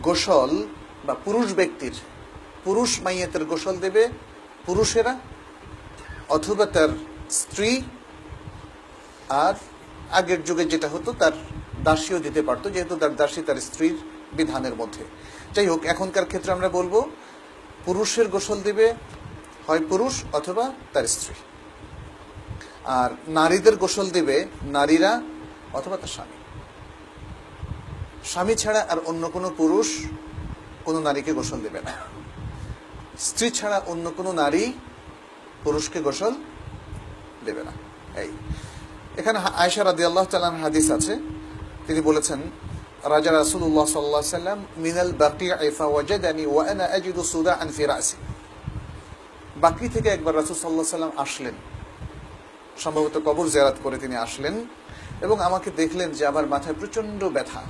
গোসল বা পুরুষ মাইয়াতের গোসল দেবে পুরুষেরা, অথবা তার স্ত্রী, আর আগের যুগে যেটা হতো তার দাসীও দিতে পারতো, যেহেতু তার দাসী তার স্ত্রীর বিধানের মধ্যে। যাই হোক, এখনকার ক্ষেত্রে আমরা বলবো পুরুষের গোসল দিবে হয় পুরুষ অথবা তার স্ত্রী, আর নারীদের গোসল দিবে নারীরা অথবা তার স্বামী। স্বামী ছাড়া আর অন্য কোনো পুরুষ কোনো নারীকে গোসল দেবে না, স্ত্রী ছাড়া অন্য কোনো নারী পুরুষকে গোসল দেবে না। এই এখানে আয়েশা রাদিয়াল্লাহু তাআলা আনহা হাদিস আছে, তিনি বলেছেন রাজা রাসূলুল্লাহ সাল্লাল্লাহু আলাইহি ওয়াসাল্লাম মিনাল বাকিঈ ফাওয়াজাদানি ওয়া আনা আজিদু সুদাআন ফি রাসি। বাকি থেকে একবার রাসূল সাল্লাল্লাহু আলাইহি ওয়াসাল্লাম আসলেন, সম্ভবত কবর জিয়ারত করে তিনি আসলেন, এবং আমাকে দেখলেন যে আমার মাথায় প্রচন্ড ব্যথা,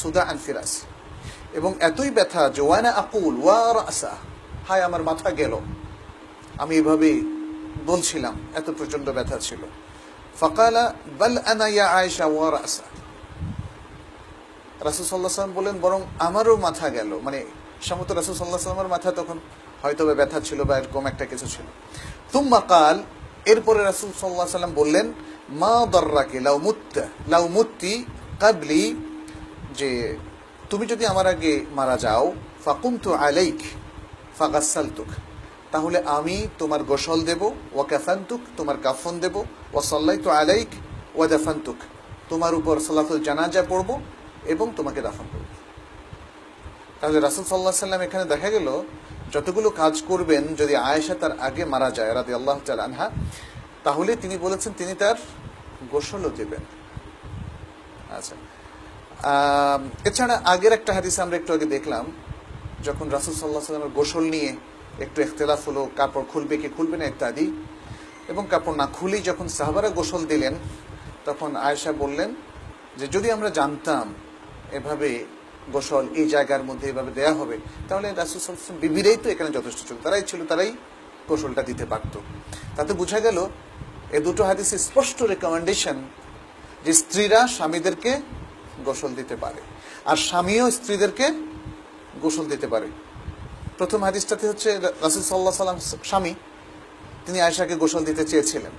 সুদাআন ফি রাসি, এবং এতই ব্যথা যে ওয়া আনা আকুল ওয়া রাসা, হায় আমার মাথা গেল, আমি এভাবে বলছিলাম, এত প্রচন্ড ব্যথা ছিল। ফাকালা বাল আনা ইয়া আয়েশা ওয়া রাসা, রাসূল সাল্লাল্লাহু আলাইহি ওয়াসাল্লাম বলেন বরং আমারও মাথা গেল, মানে সম্ভবত রাসূল সাল্লাল্লাহু আলাইহি ওয়াসাল্লামের মাথা তখন হয়তো ব্যথা ছিল বা এরকম একটা কিছু ছিল। তুম্মা কাল, এরপরে রাসূল সাল্লাল্লাহু আলাইহি ওয়াসাল্লাম বললেন মা দাররাকি লাউ মুত্তি ক্বাবলি, যে তুমি যদি আমার আগে মারা যাও, ফাকুমতু আলাইক ফাগাসসালতুক, তাহলে আমি তোমার গোসল দেব, ওয়া কাফানতুক, তোমার কাফন দেব, ওয়া সাল্লাইতু আলাইক ওয়া দাফানতুক, তোমার উপর সালাতুল জানাজা পড়ব এবং তোমাকে দাফন করব। তাহলে রাসূল সাল্লাল্লাহু আলাইহি ওয়াসাল্লাম এখানে দেখা গেল যতগুলো কাজ করবেন যদি আয়েশা তার আগে মারা যায় রাদিয়াল্লাহু তাআলা আনহা, তাহলে তিনি বলেছেন তিনি তার গোসলও দেবেন। আচ্ছা, এছাড়া আগের একটা হাদিস আমরা একটু আগে দেখলাম, যখন রাসূল সাল্লাল্লাহু আলাইহি ওয়াসাল্লামের গোসল নিয়ে একটু ইখতিলাফ হলো, কাপড় খুলবে কি খুলবে না ইত্যাদি, এবং কাপড় না খুলেই যখন সাহাবারা গোসল দিলেন, তখন আয়েশা বললেন যে যদি আমরা জানতাম এভাবে গোসল এই জায়গার মধ্যে এভাবে দেয়া হবে, তাহলে রাসূল সাল্লাল্লাহু আলাইহি ওয়াসাল্লাম বিবিরাই তো এখানে যথেষ্ট ছিল, তারাই গোসলটা দিতে পারত। তাতে বোঝা গেল এই দুটো হাদিসে স্পষ্ট রেকমেন্ডেশন যে স্ত্রীরা স্বামীদেরকে গোসল দিতে পারে, আর স্বামীও স্ত্রীদেরকে গোসল দিতে পারে। প্রথম হাদিসটাতে হচ্ছে রাসূল সাল্লাল্লাহু আলাইহি ওয়াসাল্লাম স্বামী, তিনি আয়েশাকে গোসল দিতে চেয়েছিলেন,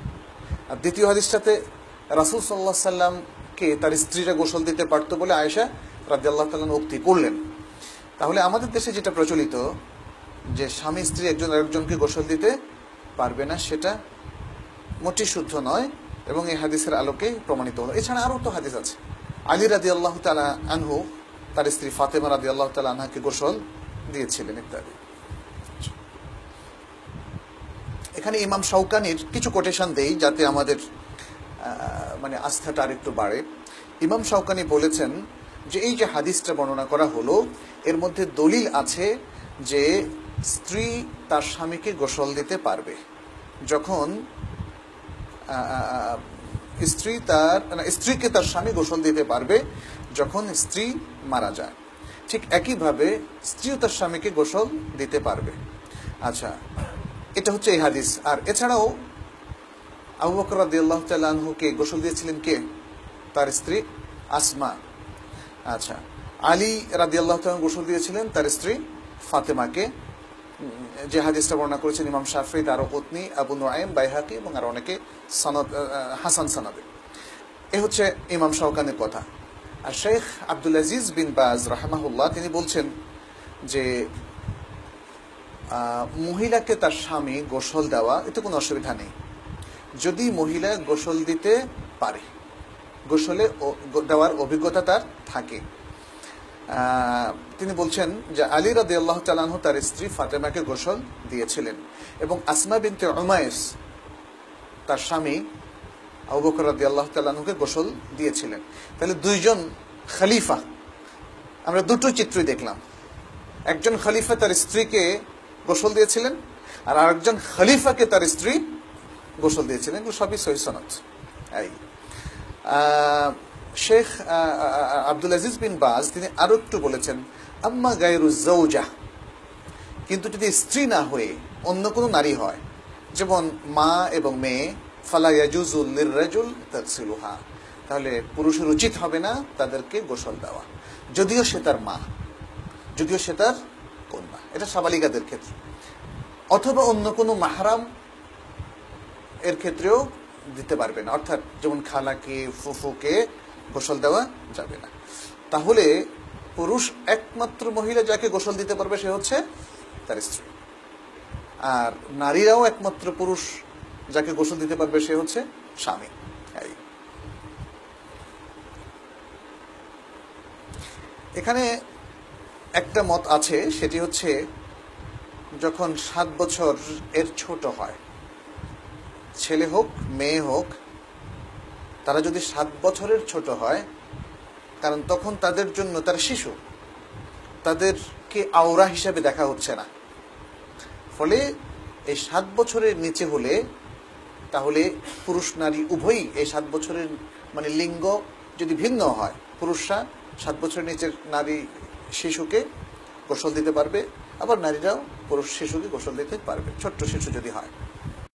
আর দ্বিতীয় হাদিসটাতে রাসূল সাল্লাল্লাহু আলাইহি ওয়াসাল্লামকে তার স্ত্রীরা গোসল দিতে পারতো বলে আয়েশা রাদিয়াল্লাহু তাআলা উক্তি করলেন। তাহলে আমাদের দেশে যেটা প্রচলিত যে স্বামী স্ত্রী একজন আরেকজনকে গোসল দিতে পারবে না, সেটা মোটেই শুদ্ধ নয়, এবং এই হাদিসের আলোকে প্রমাণিত হলো। এছাড়া আরও তো হাদিস আছে, আলী রাদিয়াল্লাহু তাআলা আনহু তার স্ত্রী ফাতেমা রাদিয়াল্লাহু তাআলা আনহাকে গোসল দিয়েছিলেন ইত্যাদি। এখানে ইমাম শাওকানির কিছু কোটেশন দেই যাতে আমাদের মানে আস্থাটা আর একটু বাড়ে। ইমাম শাওকানি বলেছেন যে এই যে হাদিসটা বর্ণনা করা হলো, এর মধ্যে দলিল আছে যে স্ত্রী তার স্বামীকে গোসল দিতে পারবে যখন স্ত্রীকে তার স্বামী গোসল দিতে পারবে যখন স্ত্রী মারা যায়, ঠিক একইভাবে স্ত্রীও তার স্বামীকে গোসল দিতে পারবে। আচ্ছা, এটা হচ্ছে এই হাদিস। আর এছাড়াও আবু বকর রাদিয়াল্লাহু তাআলা আনহুকে গোসল দিয়েছিলেন কে? তার স্ত্রী আসমা। আচ্ছা, আলী রাদিয়াল্লাহু তাআলা গোসল দিয়েছিলেন তার স্ত্রী ফাতেমাকে, যে হাদিসটা বর্ণনা করেছেন ইমাম শাফিঈ, দারকুতনি, আবু নুআইম, বাইহাকি এবং আর অনেকে সনদ হাসান সনদে। এ হচ্ছে ইমাম শাওকানির কথা। আর শেখ আব্দুল আজিজ বিন বাজ রাহমাহুল্লাহ তিনি বলছেন যে মহিলাকে তার স্বামী গোসল দেওয়া এতে কোনো অসুবিধা নেই যদি মহিলা গোসল দিতে পারে, গোসলে দেওয়ার অভিজ্ঞতা তার থাকে। তিনি বলছেন যে আলী রাদিয়াল্লাহু তাআলা আনহু তার স্ত্রী ফাতেমাকে গোসল দিয়েছিলেন, এবং আসমা বিনতে উমাইস তার স্বামী আবু বকর রাদিয়াল্লাহু তাআলা আনহুকে গোসল দিয়েছিলেন। তাহলে দুইজন খলিফা, আমরা দুটো চিত্রই দেখলাম, একজন খলিফা তার স্ত্রীকে গোসল দিয়েছিলেন, আর আরেকজন খলিফাকে তার স্ত্রী গোসল দিয়েছিলেন। এগুলো সবই সহিহ সনদ। এই শেখ আব্দুল আজিজ বিন বাজ তিনি আরো একটু বলেছেন, আম্মা গায়রু যাওজা, কিন্তু যদি স্ত্রী না হয়ে অন্য কোনো নারী হয়, যেমন মা এবং মেয়ে, ফালা ইয়াজুজু লিররাজুল তাগসিলুহা, তাহলে পুরুষের উচিত হবে না তাদেরকে গোসল দেওয়া, যদিও সে তার মা। যদিও সে তার কন্যা, এটা সাবালিকাদের ক্ষেত্রে। অথবা অন্য কোনো মাহরাম এর ক্ষেত্রেও দিতে পারবে না, অর্থাৎ যেমন খালাকে, ফুফুকে গোসল দেওয়া যাবে না। তাহলে পুরুষ একমাত্র মহিলা যাকে গোসল দিতে পারবে সে হচ্ছে তার স্ত্রী, আর নারীরাও একমাত্র পুরুষ যাকে গোসল দিতে পারবে সে হচ্ছে স্বামী। এখানে একটা মত আছে, সেটি হচ্ছে যখন 7 বছর এর ছোট হয়, ছেলে হোক মেয়ে হোক, তারা যদি 7 বছরের ছোট হয়, কারণ তখন তাদের জন্য তারা শিশু, তাদেরকে আওরা হিসাবে দেখা হচ্ছে না, ফলে এই 7 বছরের নিচে হলে তাহলে পুরুষ নারী উভয়ই এই 7 বছরের মানে লিঙ্গ যদি ভিন্ন হয়, পুরুষরা 7 বছরের নিচের নারী শিশুকে গোসল দিতে পারবে, আবার নারীরাও পুরুষ শিশুকে গোসল দিতে পারবে, ছোট্ট শিশু যদি হয়।